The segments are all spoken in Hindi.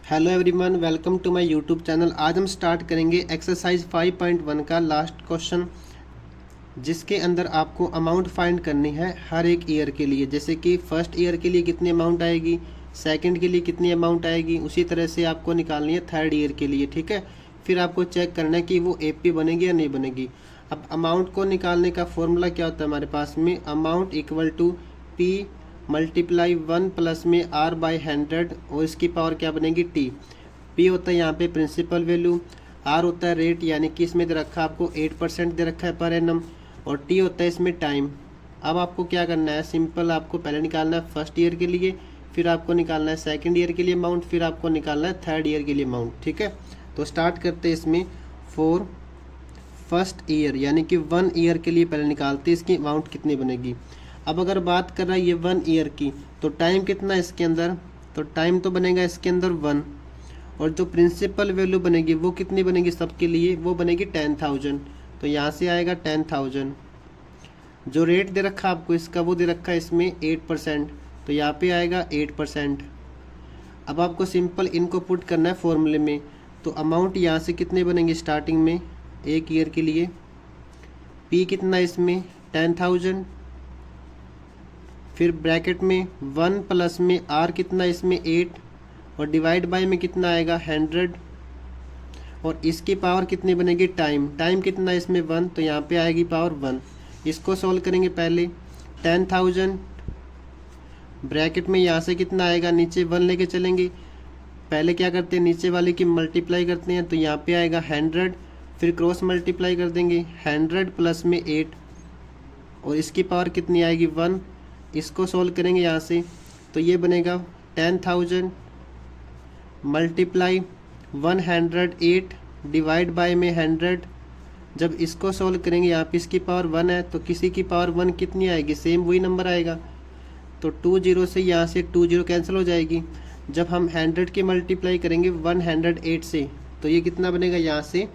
Hello everyone, welcome to my YouTube channel. आज हम स्टार्ट करेंगे एक्सरसाइज 5.1 का लास्ट क्वेश्चन, जिसके अंदर आपको अमाउंट फाइंड करनी है हर एक ईयर के लिए। जैसे कि फर्स्ट ईयर के लिए कितनी अमाउंट आएगी, सेकंड के लिए कितनी अमाउंट आएगी, उसी तरह से आपको निकालनी है थर्ड ईयर के लिए। ठीक है, फिर आपको चेक करना है कि वो एपी बनेगी या नहीं बनेगी। अब अमाउंट को निकालने का फॉर्मूला क्या होता है हमारे पास में, amount equal to P multiply 1 plus में आर बाई 100 और इसकी पावर क्या बनेगी टी। पी होता है यहाँ पे प्रिंसिपल वैल्यू, आर होता है रेट, यानी कि इसमें दे रखा है आपको 8% दे रखा है पर एनम, और टी होता है इसमें टाइम। अब आपको क्या करना है, सिंपल आपको पहले निकालना है फर्स्ट ईयर के लिए, फिर आपको निकालना है सेकंड ईयर के लिए अमाउंट, फिर आपको निकालना है थर्ड ईयर के लिए अमाउंट। ठीक है, तो स्टार्ट करते हैं इसमें। फॉर फर्स्ट ईयर यानी कि 1 ईयर के लिए पहले निकालते हैं इसकी अमाउंट कितनी बनेगी। अब अगर बात कर रहा है ये 1 ईयर की, तो टाइम कितना है इसके अंदर, तो टाइम तो बनेगा इसके अंदर 1, और जो प्रिंसिपल वैल्यू बनेगी वो कितनी बनेगी सबके लिए, वो बनेगी 10,000। तो यहाँ से आएगा 10,000। जो रेट दे रखा आपको इसका, वो दे रखा है इसमें 8%, तो यहाँ पे आएगा 8%। अब आपको सिंपल इनको पुट करना है फॉर्मूले में। तो अमाउंट यहाँ से कितने बनेंगे स्टार्टिंग में एक ईयर के लिए, पी कितना इसमें 10,000, फिर ब्रैकेट में 1 प्लस में आर कितना इसमें 8, और डिवाइड बाय में कितना आएगा 100, और इसकी पावर कितनी बनेगी टाइम। टाइम कितना इसमें 1, तो यहाँ पे आएगी पावर 1। इसको सॉल्व करेंगे पहले। 10,000 ब्रैकेट में यहाँ से कितना आएगा, नीचे 1 लेके चलेंगे, पहले क्या करते हैं नीचे वाले की मल्टीप्लाई करते हैं, तो यहाँ पे आएगा 100, फिर क्रॉस मल्टीप्लाई कर देंगे 100 प्लस में 8, और इसकी पावर कितनी आएगी 1। इसको सॉल्व करेंगे यहाँ से, तो ये बनेगा 10,000 मल्टीप्लाई 108 डिवाइड बाय में 100। जब इसको सॉल्व करेंगे यहाँ पे इसकी पावर 1 है, तो किसी की पावर 1 कितनी आएगी, सेम वही नंबर आएगा। तो 20 से यहाँ से 20 कैंसिल हो जाएगी। जब हम 100 की मल्टीप्लाई करेंगे 108 से, तो ये कितना बनेगा यहाँ से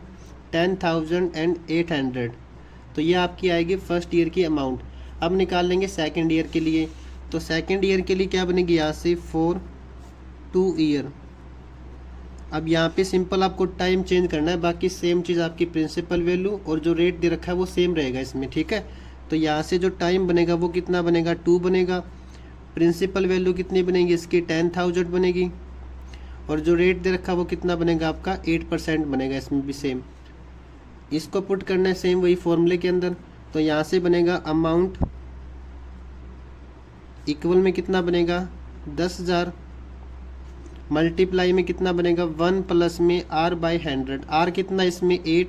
10,800। तो ये आपकी आएगी फर्स्ट ईयर की अमाउंट। अब निकाल लेंगे सेकंड ईयर के लिए। तो सेकंड ईयर के लिए क्या बनेगी यहाँ से, फॉर 2 ईयर। अब यहाँ पे सिंपल आपको टाइम चेंज करना है, बाकी सेम चीज़ आपकी प्रिंसिपल वैल्यू और जो रेट दे रखा है वो सेम रहेगा इसमें। ठीक है, तो यहाँ से जो टाइम बनेगा वो कितना बनेगा 2 बनेगा, प्रिंसिपल वैल्यू कितनी बनेगी इसकी 10,000 बनेगी, और जो रेट दे रखा है वो कितना बनेगा आपका 8% बनेगा, इसमें भी सेम। इसको पुट करना है सेम वही फॉर्मूले के अंदर। तो यहाँ से बनेगा अमाउंट इक्वल में कितना बनेगा 10,000, मल्टीप्लाई में कितना बनेगा 1 प्लस में आर बाई 100, आर कितना इसमें 8,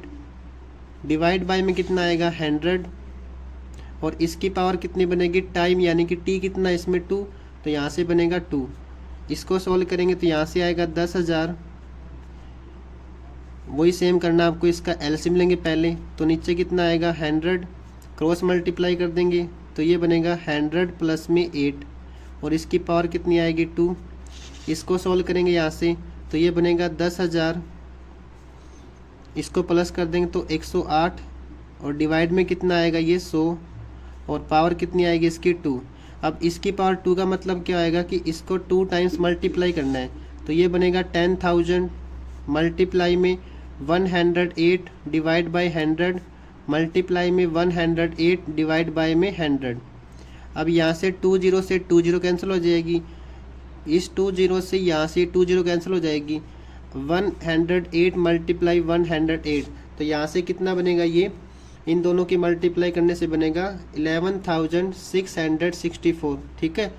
डिवाइड बाय में कितना आएगा 100, और इसकी पावर कितनी बनेगी टाइम, यानी कि टी कितना इसमें 2, तो यहाँ से बनेगा 2। इसको सॉल्व करेंगे तो यहाँ से आएगा 10,000। वही सेम करना आपको, इसका एलसीएम लेंगे पहले, तो नीचे कितना आएगा 100, क्रॉस मल्टीप्लाई कर देंगे, तो ये बनेगा 100 प्लस में 8, और इसकी पावर कितनी आएगी 2। इसको सॉल्व करेंगे यहाँ से, तो ये बनेगा 10,000, इसको प्लस कर देंगे तो 108, और डिवाइड में कितना आएगा ये 100, और पावर कितनी आएगी इसकी 2। अब इसकी पावर 2 का मतलब क्या आएगा कि इसको 2 टाइम्स मल्टीप्लाई करना है, तो ये बनेगा 10,000 मल्टीप्लाई में 108 डिवाइड बाय 100 मल्टीप्लाई में 108 डिवाइड बाय में 100। अब यहाँ से 20 से 20 कैंसिल हो जाएगी, इस 20 से यहाँ से 20 कैंसिल हो जाएगी, 108 मल्टीप्लाई 108, तो यहाँ से कितना बनेगा, ये इन दोनों की मल्टीप्लाई करने से बनेगा 11,664। ठीक है,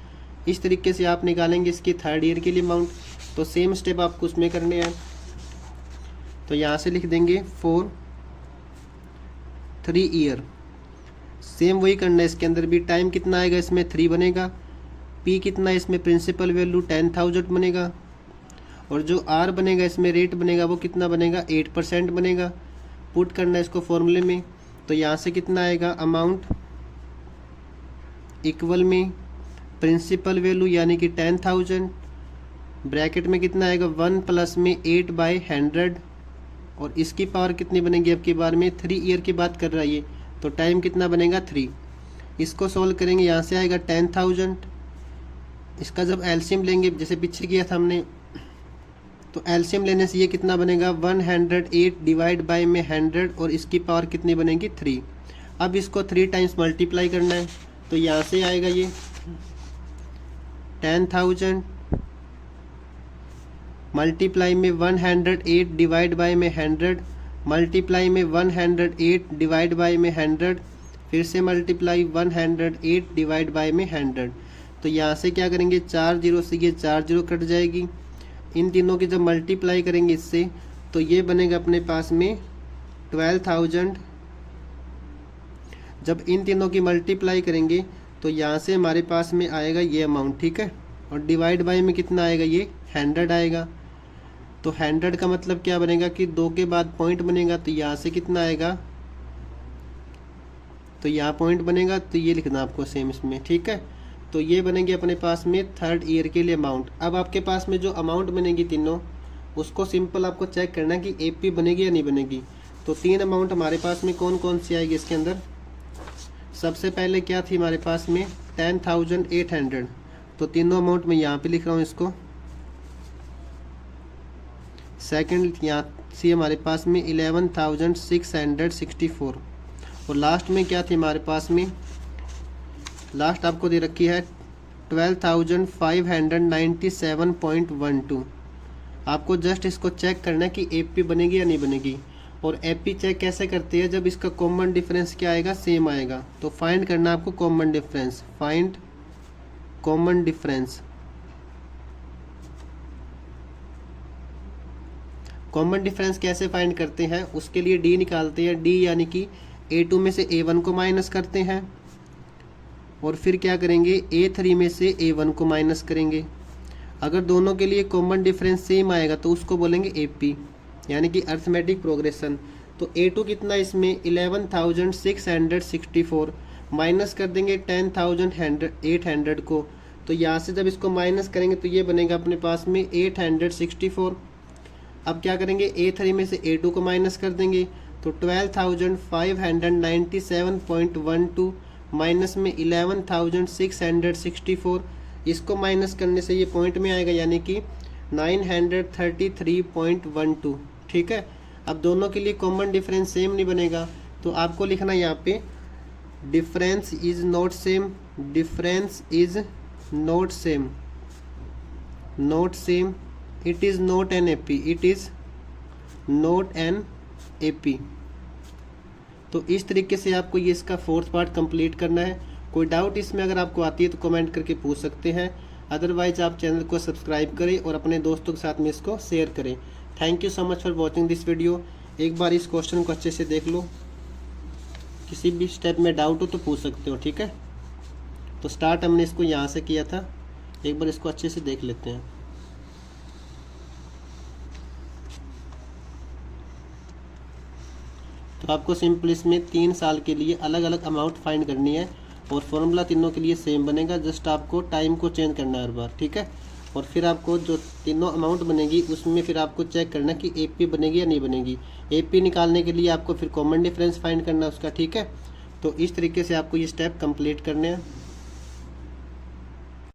इस तरीके से आप निकालेंगे इसकी थर्ड ईयर के लिए अमाउंट। तो सेम स्टेप आपको उसमें करने हैं। तो यहाँ से लिख देंगे फॉर 3 ईयर, सेम वही करना है, इसके अंदर भी टाइम कितना आएगा इसमें 3 बनेगा, पी कितना इसमें प्रिंसिपल वैल्यू 10,000 बनेगा, और जो आर बनेगा इसमें रेट बनेगा वो कितना बनेगा 8% बनेगा। पुट करना है इसको फॉर्मूले में। तो यहाँ से कितना आएगा अमाउंट इक्वल में प्रिंसिपल वैल्यू यानी कि 10,000, ब्रैकेट में कितना आएगा 1 प्लस में 8 बाई 100, और इसकी पावर कितनी बनेगी अब की बार में 3 ईयर की बात कर रहा है ये, तो टाइम कितना बनेगा 3। इसको सॉल्व करेंगे, यहाँ से आएगा 10,000, इसका जब एलसीएम लेंगे जैसे पीछे किया था हमने, तो एलसीएम लेने से ये कितना बनेगा 108 डिवाइड बाय में 100 और इसकी पावर कितनी बनेगी 3। अब इसको 3 टाइम्स मल्टीप्लाई करना है तो यहाँ से आएगा ये 10,000 मल्टीप्लाई में 108 डिवाइड बाय में 100 मल्टीप्लाई में 108 डिवाइड बाय में 100 फिर से मल्टीप्लाई 108 डिवाइड बाय में 100। तो यहाँ से क्या करेंगे 4 जीरो से ये 4 जीरो कट जाएगी। इन तीनों की जब मल्टीप्लाई करेंगे इससे तो ये बनेगा अपने पास में 12,000। जब इन तीनों की मल्टीप्लाई करेंगे तो यहाँ से हमारे पास में आएगा ये अमाउंट, ठीक है। और डिवाइड बाय में कितना आएगा ये 100 आएगा। तो 100 का मतलब क्या बनेगा कि 2 के बाद पॉइंट बनेगा तो यहाँ से कितना आएगा, तो यहाँ पॉइंट बनेगा तो ये लिखना आपको सेम इसमें, ठीक है। तो ये बनेंगे अपने पास में 3rd ईयर के लिए अमाउंट। अब आपके पास में जो अमाउंट बनेगी तीनों उसको सिंपल आपको चेक करना है कि एपी बनेगी या नहीं बनेगी। तो 3 अमाउंट हमारे पास में कौन कौन सी आएगी इसके अंदर। सबसे पहले क्या थी हमारे पास में 10,800। तो तीनों अमाउंट मैं यहाँ पे लिख रहा हूँ इसको। सेकंड यहाँ से हमारे पास में 11,664 और लास्ट में क्या थी हमारे पास में, लास्ट आपको दे रखी है 12,597.12। आपको जस्ट इसको चेक करना है कि एपी बनेगी या नहीं बनेगी। और एपी चेक कैसे करते हैं, जब इसका कॉमन डिफरेंस क्या आएगा सेम आएगा। तो फाइंड करना आपको common difference, find common difference. Common difference कैसे फाइंड करते हैं, उसके लिए डी निकालते हैं। डी यानी कि A2 में से A1 को माइनस करते हैं और फिर क्या करेंगे A3 में से A1 को माइनस करेंगे। अगर दोनों के लिए कॉमन डिफरेंस सेम आएगा तो उसको बोलेंगे AP यानी कि अर्थमेटिक प्रोग्रेशन। तो A2 कितना इसमें 11,664 माइनस कर देंगे 10,800 को। तो यहाँ से जब इसको माइनस करेंगे तो ये बनेगा अपने पास में 864। अब क्या करेंगे A3 में से A2 को माइनस कर देंगे तो 12,597.12 माइनस में 11,664, इसको माइनस करने से ये पॉइंट में आएगा यानी कि 933.12, ठीक है। अब दोनों के लिए कॉमन डिफरेंस सेम नहीं बनेगा तो आपको लिखना यहाँ पे difference is not same, difference is not same, not same, it is not an AP, it is not an AP. तो इस तरीके से आपको ये इसका 4th पार्ट कंप्लीट करना है। कोई डाउट इसमें अगर आपको आती है तो कमेंट करके पूछ सकते हैं। अदरवाइज आप चैनल को सब्सक्राइब करें और अपने दोस्तों के साथ में इसको शेयर करें। Thank you so much for watching this video. एक बार इस क्वेश्चन को अच्छे से देख लो, किसी भी स्टेप में डाउट हो तो पूछ सकते हो, ठीक है। तो स्टार्ट हमने इसको यहाँ से किया था, एक बार इसको अच्छे से देख लेते हैं। तो आपको सिंपल इसमें 3 साल के लिए अलग अलग अमाउंट फाइंड करनी है और फॉर्मूला तीनों के लिए सेम बनेगा, जस्ट आपको टाइम को चेंज करना है हर बार, ठीक है। और फिर आपको जो तीनों अमाउंट बनेगी उसमें फिर आपको चेक करना कि एपी बनेगी या नहीं बनेगी। एपी निकालने के लिए आपको फिर कॉमन डिफरेंस फाइंड करना है उसका, ठीक है। तो इस तरीके से आपको ये स्टेप कंप्लीट करने हैं।